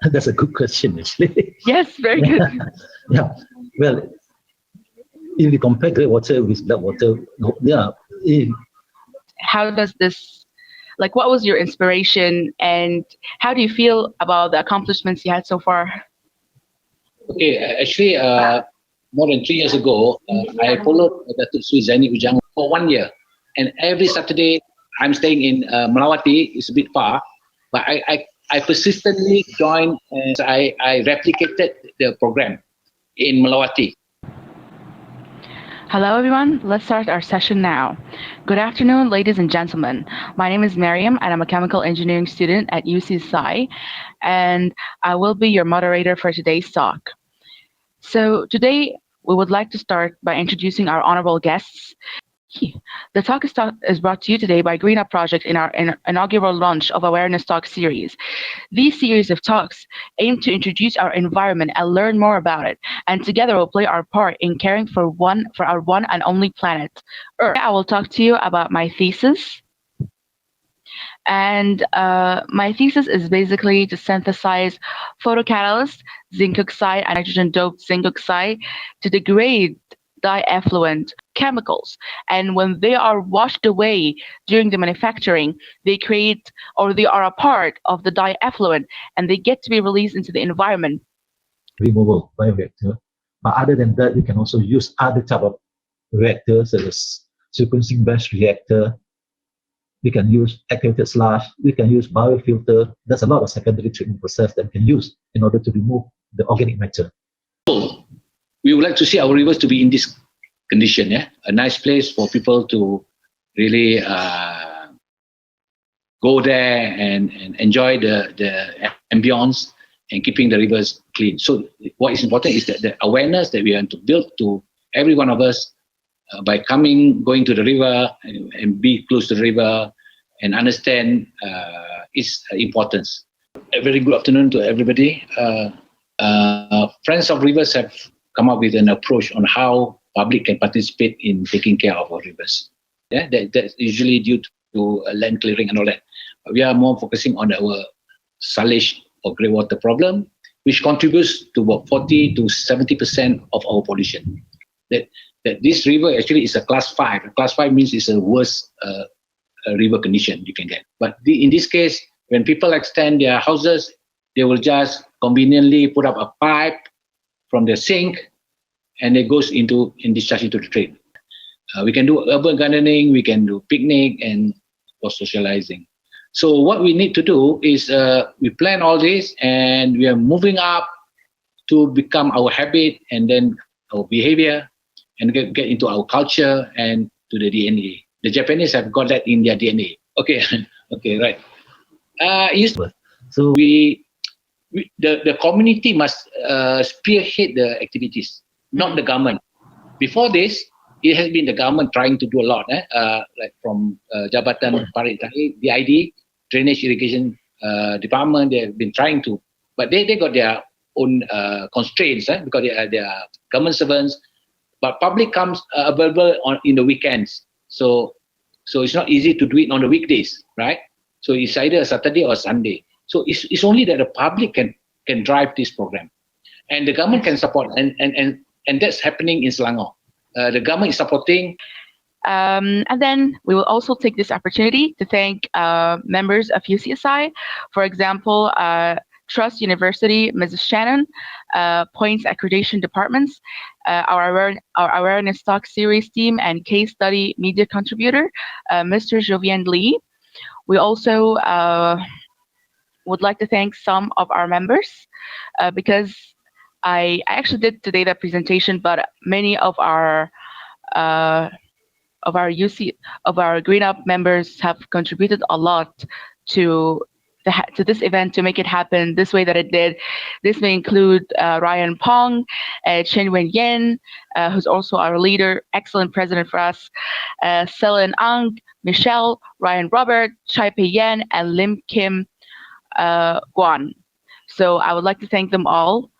That's a good question, actually. Yes, very good. Yeah. Well, if you compare Greywater with Blackwater, yeah, How does this, like, what was your inspiration and how do you feel about the accomplishments you had so far? Okay, actually, more than 3 years ago, I followed Datuk Sri Zaini Ujang for 1 year. And every Saturday, I'm staying in Melawati. It's a bit far, but I persistently joined and I replicated the program in Melawati. Hello, everyone. Let's start our session now. Good afternoon, ladies and gentlemen. My name is Miriam, and I'm a chemical engineering student at UCSI, and I will be your moderator for today's talk. So today, we would like to start by introducing our honorable guests. The talk is brought to you today by Green Up Project in our inaugural launch of Awareness Talk series. These series of talks aim to introduce our environment and learn more about it, and together we'll play our part in caring for our one and only planet, Earth. I will talk to you about my thesis. And my thesis is basically to synthesize photocatalyst, zinc oxide, and nitrogen-doped zinc oxide to degrade dieffluent chemicals, and when they are washed away during the manufacturing, they create or they are a part of the dieffluent and they get to be released into the environment. removable bioreactor. But other than that, you can also use other type of reactors, such as sequencing batch reactor. We can use activated sludge. We can use biofilter. There's a lot of secondary treatment process that we can use in order to remove the organic matter. We would like to see our rivers to be in this condition, yeah, a nice place for people to really go there and enjoy the ambience and keeping the rivers clean. So what is important is that the awareness that we want to build to every one of us by going to the river and be close to the river and understand its importance. A very good afternoon to everybody. Friends of Rivers have come up with an approach on how public can participate in taking care of our rivers. Yeah, that's usually due to land clearing and all that. We are more focusing on our silage or greywater problem, which contributes to about 40 to 70% of our pollution. That this river actually is a class 5. Class 5 means it's a worst river condition you can get. But in this case, when people extend their houses, they will just conveniently put up a pipe from the sink and it goes into and discharge into the drain. We can do urban gardening, we can do picnic and for socializing. So what we need to do is we plan all this and we are moving up to become our habit and then our behavior and get into our culture and to the DNA. The Japanese have got that in their DNA. Okay, okay, right. So the community must spearhead the activities, not the government. Before this, it has been the government trying to do a lot, like from Jabatan Parit DID, Drainage Irrigation Department. They have been trying to, but they got their own constraints because they are government servants. But public comes available in the weekends, so it's not easy to do it on the weekdays, right? So it's either a Saturday or Sunday. So it's only that the public can drive this program, and the government can support, and that's happening in Selangor. The government is supporting. And then we will also take this opportunity to thank members of UCSI, for example, Trust University, Mrs. Shannon, Points Accreditation Departments, our Awareness Talk series team and case study media contributor, Mr. Jovian Lee. We also would like to thank some of our members because I actually did today that presentation, but many of our Green Up members have contributed a lot to this event to make it happen this way that it did. This may include Ryan Pong, Chen Wen Yen, who's also our leader, excellent president for us, Selen Ang, Michelle, Ryan Robert, Chai Pei Yen, and Lim Kim Guan. So I would like to thank them all